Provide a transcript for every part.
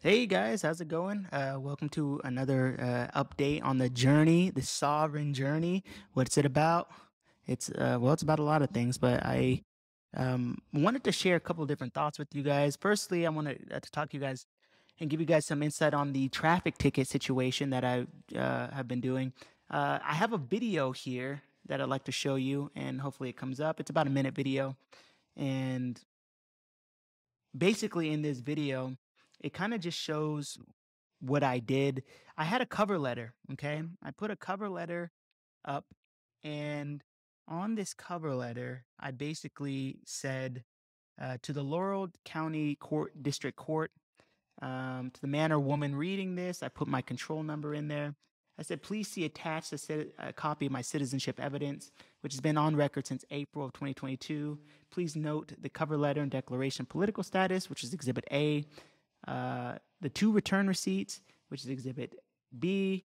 Hey guys, how's it going? Welcome to another update on the journey, the sovereign journey. What's it about? It's about a lot of things, but I wanted to share a couple of different thoughts with you guys. Firstly, I wanted to talk to you guys and give you guys some insight on the traffic ticket situation that I have been doing. I have a video here that I'd like to show you, and hopefully it comes up. It's about a minute video, and basically in this video, it kind of just shows what I did. I had a cover letter, okay? I put a cover letter up, and on this cover letter, I basically said to the Laurel County Court District Court, to the man or woman reading this, I put my control number in there. I said, please see attached a copy of my citizenship evidence, which has been on record since April of 2022. Please note the cover letter and declaration of political status, which is Exhibit A, the two return receipts, which is Exhibit B,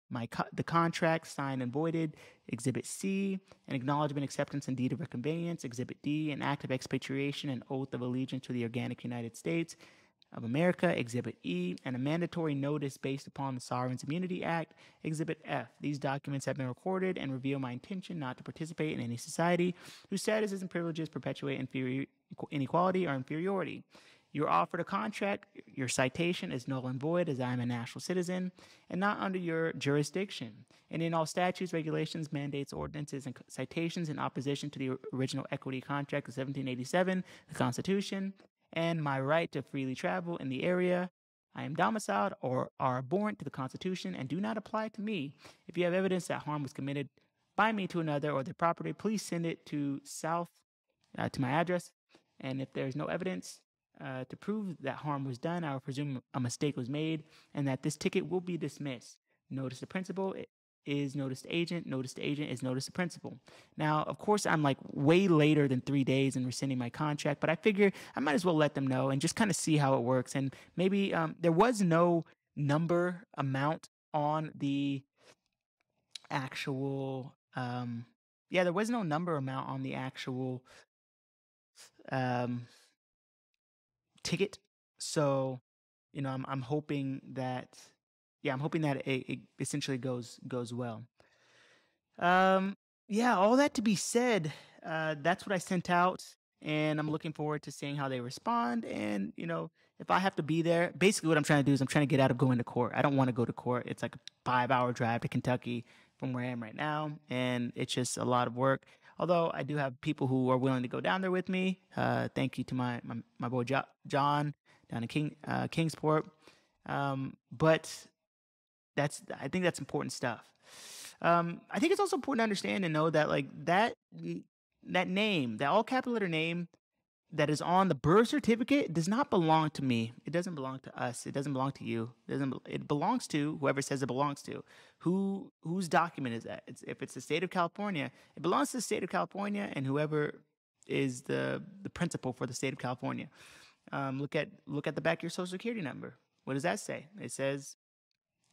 the contract signed and voided, Exhibit C, an acknowledgement, acceptance, and deed of conveyance, Exhibit D, an act of expatriation and oath of allegiance to the organic United States of America, Exhibit E, and a mandatory notice based upon the Sovereigns Immunity Act, Exhibit F. These documents have been recorded and reveal my intention not to participate in any society whose statuses and privileges perpetuate inequality or inferiority. You're offered a contract, your citation is null and void as I am a national citizen and not under your jurisdiction. And in all statutes, regulations, mandates, ordinances, and citations in opposition to the original equity contract of 1787, the Constitution, and my right to freely travel in the area I am domiciled or are abhorrent to the Constitution and do not apply to me. If you have evidence that harm was committed by me to another or their property, please send it to to my address. And if there's no evidence to prove that harm was done, I will presume a mistake was made and that this ticket will be dismissed. Notice to principal is notice to agent. Notice to agent is notice to principal. Now, of course, I'm like way later than 3 days in rescinding my contract, but I figure I might as well let them know and just kind of see how it works. And maybe there was no number amount on the actual, yeah, there was no number amount on the actual um, ticket. So, I'm hoping that, yeah, I'm hoping that it essentially goes well. Um, yeah, all that to be said, that's what I sent out, and I'm looking forward to seeing how they respond. And if I have to be there, basically what I'm trying to do is I'm trying to get out of going to court. I don't want to go to court. It's like a 5 hour drive to Kentucky from where I am right now, and it's just a lot of work. Although I do have people who are willing to go down there with me. Thank you to my boy John down in Kingsport. But I think that's important stuff. I think it's also important to understand and know that like that name, that all capital letter name that is on the birth certificate does not belong to me. It doesn't belong to us. It doesn't belong to you. It belongs to whoever says it belongs to. Whose document is that? If it's the state of California, it belongs to the state of California and whoever is the principal for the state of California. Look at the back of your social security number. What does that say? It says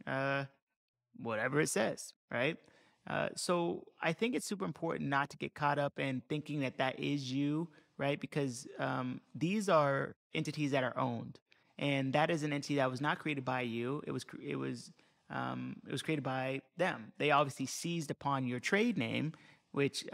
uh, whatever it says, right? So I think it's super important not to get caught up in thinking that that is you, right? Because these are entities that are owned, and that is an entity that was not created by you. It was created by them. They obviously seized upon your trade name, which is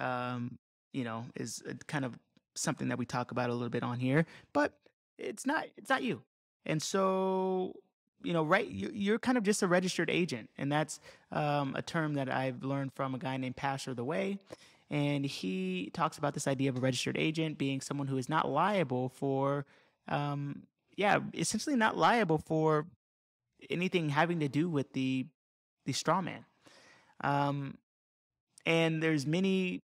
kind of something that we talk about a little bit on here, but it's not you. And so right, you're kind of just a registered agent, and that's a term that I've learned from a guy named Pastor the Way, and he talks about this idea of a registered agent being someone who is not liable for, yeah, essentially not liable for anything having to do with the straw man. Um, and there's many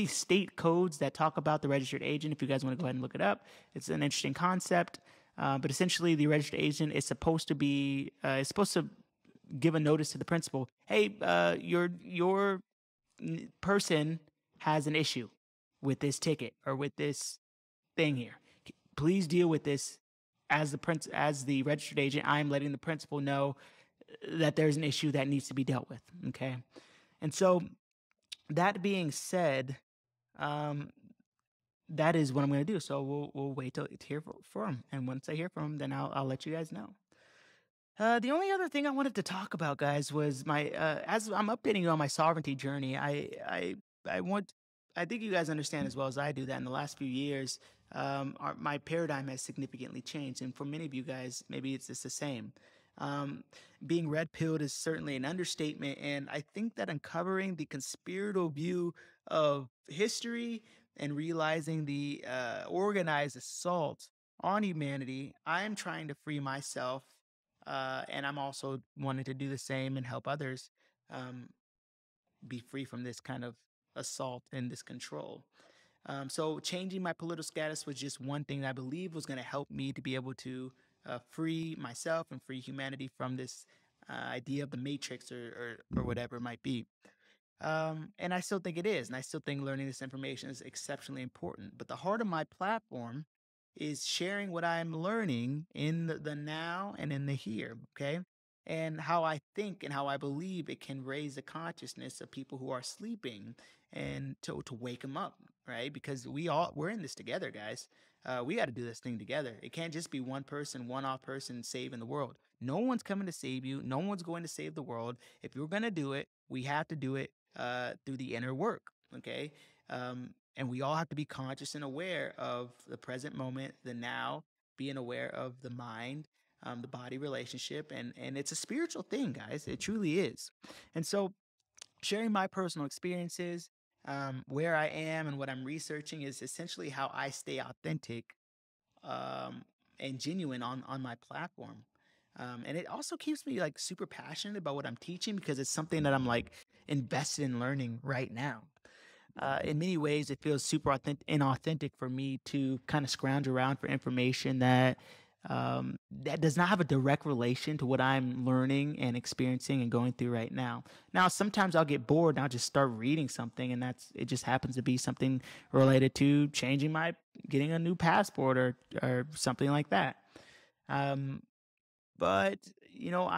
state codes that talk about the registered agent. If you guys want to go ahead and look it up, it's an interesting concept. But essentially, the registered agent is supposed to give a notice to the principal. Hey, your person has an issue with this ticket or with this thing here. Please deal with this as the registered agent. I am letting the principal know that there's an issue that needs to be dealt with. Okay, and so that being said, um, that is what I'm going to do. So we'll wait to hear from him, and once I hear from him, then I'll let you guys know. The only other thing I wanted to talk about, guys, was my as I'm updating you on my sovereignty journey. I want I think you guys understand as well as I do that in the last few years, my paradigm has significantly changed, and for many of you guys, maybe it's just the same. Um, Being red pilled is certainly an understatement, and I think that uncovering the conspiratorial view of history and realizing the organized assault on humanity, I am trying to free myself, and I'm also wanting to do the same and help others um, be free from this kind of assault and this control. So, changing my political status was just one thing that I believe was going to help me to be able to free myself and free humanity from this idea of the matrix, or whatever it might be. And I still think it is. And I still think learning this information is exceptionally important. But the heart of my platform is sharing what I'm learning in the now and in the here. Okay. And how I think and how I believe it can raise the consciousness of people who are sleeping, and to wake them up, right? Because we're in this together, guys. We got to do this thing together. It can't just be one person, one off person saving the world. No one's coming to save you. No one's going to save the world. If you're going to do it, we have to do it through the inner work. Okay. And we all have to be conscious and aware of the present moment, the now, being aware of the mind, the body relationship. And it's a spiritual thing, guys. It truly is. And so, sharing my personal experiences, where I am and what I'm researching, is essentially how I stay authentic um, and genuine on my platform. And it also keeps me like super passionate about what I'm teaching, because it's something that I'm like invested in learning right now. In many ways, it feels super inauthentic for me to kind of scrounge around for information that does not have a direct relation to what I'm learning and experiencing and going through right now. Now, sometimes I'll get bored and I'll just start reading something, and it just happens to be something related to getting a new passport, or something like that. Um, but you know,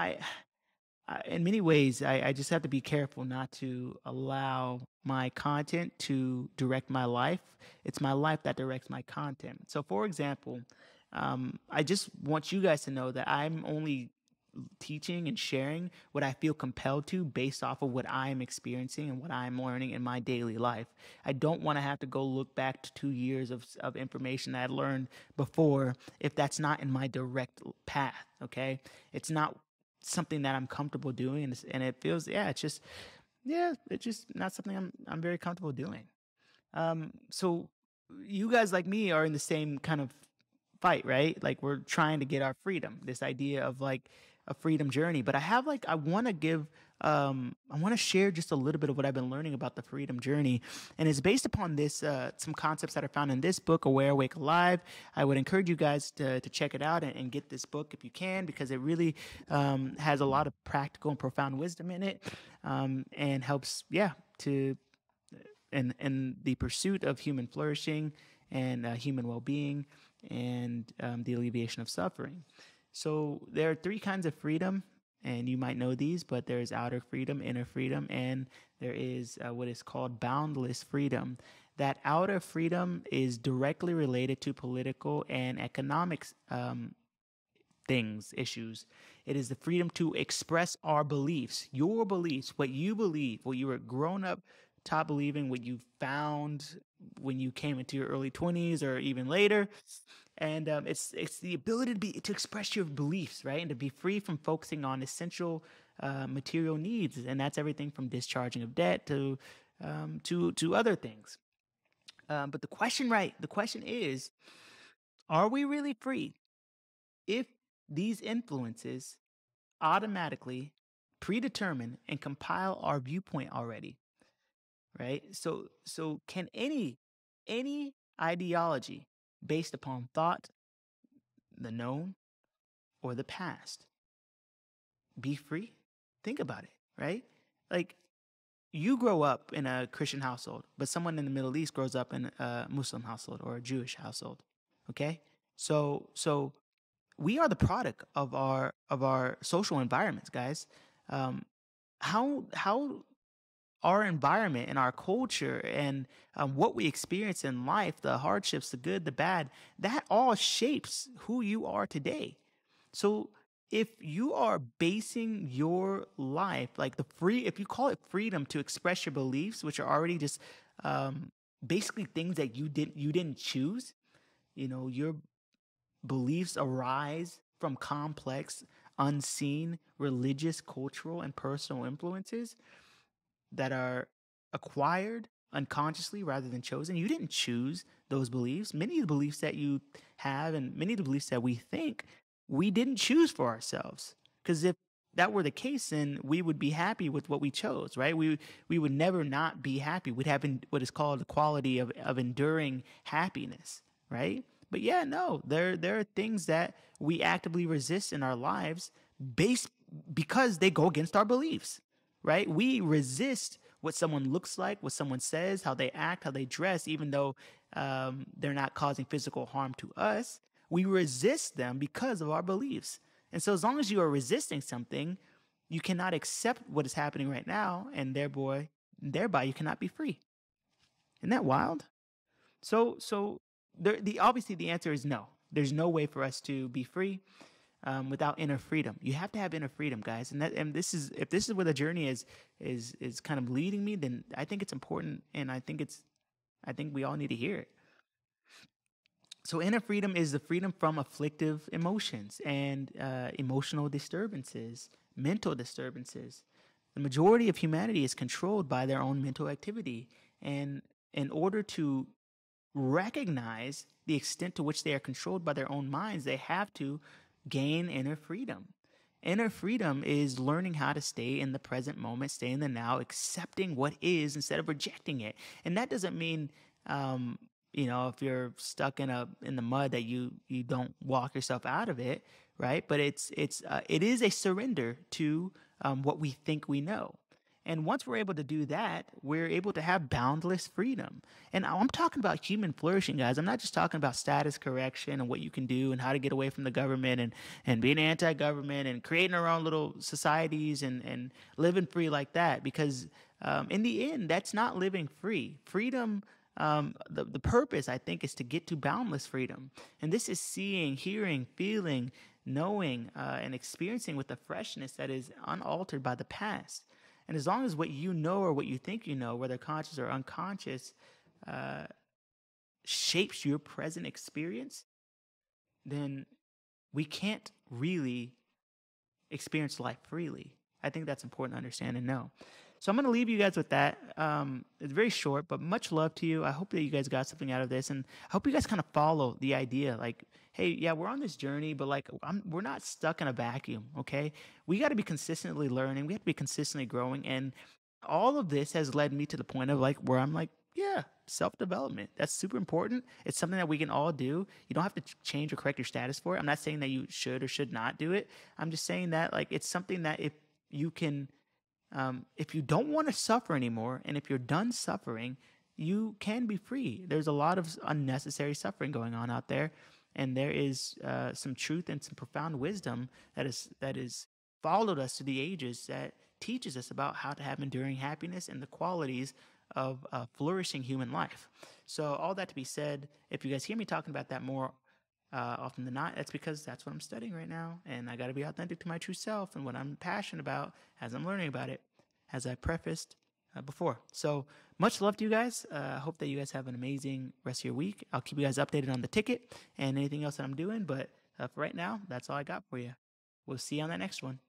in many ways, I just have to be careful not to allow my content to direct my life. It's my life that directs my content. So, for example, I just want you guys to know that I'm only teaching and sharing what I feel compelled to based off of what I'm experiencing and what I'm learning in my daily life. I don't want to have to go look back to 2 years of information that I learned before if that's not in my direct path. Okay. It's not something that I'm comfortable doing. And it feels, it's just not something I'm very comfortable doing. So you guys like me are in the same kind of fight, right? Like we're trying to get our freedom, this idea of like a freedom journey. But I want to I want to share just a little bit of what I've been learning about the freedom journey. And it's based upon some concepts that are found in this book, Aware, Awake, Alive. I would encourage you guys to check it out and get this book if you can, because it really has a lot of practical and profound wisdom in it, and helps, to in the pursuit of human flourishing and human well-being, and the alleviation of suffering. So there are three kinds of freedom, and you might know these, but there's outer freedom, inner freedom, and there is what is called boundless freedom. That outer freedom is directly related to political and economic things, issues. It is the freedom to express our beliefs, your beliefs, what you believe, what you were grown up taught believing, what you found when you came into your early 20s or even later. And it's the ability to express your beliefs, right, and to be free from focusing on essential material needs, and that's everything from discharging of debt to other things. But the question is, are we really free if these influences automatically predetermine and compile our viewpoint already, right? So can any ideology based upon thought, the known, or the past be free? Think about it, right? Like, you grow up in a Christian household, but someone in the Middle East grows up in a Muslim household or a Jewish household. Okay? So we are the product of our social environments, guys. Um, how our environment and our culture and what we experience in life, the hardships, the good, the bad, that all shapes who you are today. So if you are basing your life, like if you call it freedom to express your beliefs, which are already just um, basically things that you didn't choose, your beliefs arise from complex, unseen religious, cultural, and personal influences that are acquired unconsciously rather than chosen. You didn't choose those beliefs. Many of the beliefs that you have and many of the beliefs that we think, we didn't choose for ourselves. Because if that were the case, then we would be happy with what we chose, right? We would never not be happy. We'd have what is called the quality of enduring happiness, right? But yeah, no, there are things that we actively resist in our lives based because they go against our beliefs, right? We resist what someone looks like, what someone says, how they act, how they dress, even though they're not causing physical harm to us. We resist them because of our beliefs. And so, as long as you are resisting something, you cannot accept what is happening right now, and thereby you cannot be free. Isn't that wild? So obviously the answer is no. There's no way for us to be free without inner freedom. You have to have inner freedom, guys. And this is if this is where the journey is kind of leading me, then I think it's important, and I think we all need to hear it. So inner freedom is the freedom from afflictive emotions and emotional disturbances, mental disturbances. The majority of humanity is controlled by their own mental activity, and in order to recognize the extent to which they are controlled by their own minds, they have to gain inner freedom. Inner freedom is learning how to stay in the present moment, stay in the now, accepting what is instead of rejecting it. And that doesn't mean, um, if you're stuck in the mud that you don't walk yourself out of it, right? But it is a surrender to what we think we know. And once we're able to do that, we're able to have boundless freedom. And I'm talking about human flourishing, guys. I'm not just talking about status correction and what you can do and how to get away from the government and being anti-government and creating our own little societies and living free like that. Because in the end, that's not living free. Freedom, the purpose, I think, is to get to boundless freedom. And this is seeing, hearing, feeling, knowing, and experiencing with a freshness that is unaltered by the past. And as long as what you know or what you think you know, whether conscious or unconscious, uh, shapes your present experience, then we can't really experience life freely. I think that's important to understand and know. So I'm going to leave you guys with that. It's very short, but much love to you. I hope that you guys got something out of this, and I hope you guys kind of follow the idea. Like, hey, yeah, we're on this journey, but like, we're not stuck in a vacuum. Okay, we got to be consistently learning. We have to be consistently growing, and all of this has led me to the point of like where I'm like, yeah, self development. That's super important. It's something that we can all do. You don't have to change or correct your status for it. I'm not saying that you should or should not do it. I'm just saying that like it's something that you can, if you don't want to suffer anymore, and if you're done suffering, you can be free. There's a lot of unnecessary suffering going on out there, and there is some truth and some profound wisdom that is followed us to the ages that teaches us about how to have enduring happiness and the qualities of flourishing human life. So, all that to be said, if you guys hear me talking about that more often than not, that's because that's what I'm studying right now. And I got to be authentic to my true self and what I'm passionate about as I'm learning about it, as I prefaced before. So, much love to you guys. I hope that you guys have an amazing rest of your week. I'll keep you guys updated on the ticket and anything else that I'm doing. But for right now, that's all I got for you. We'll see you on that next one.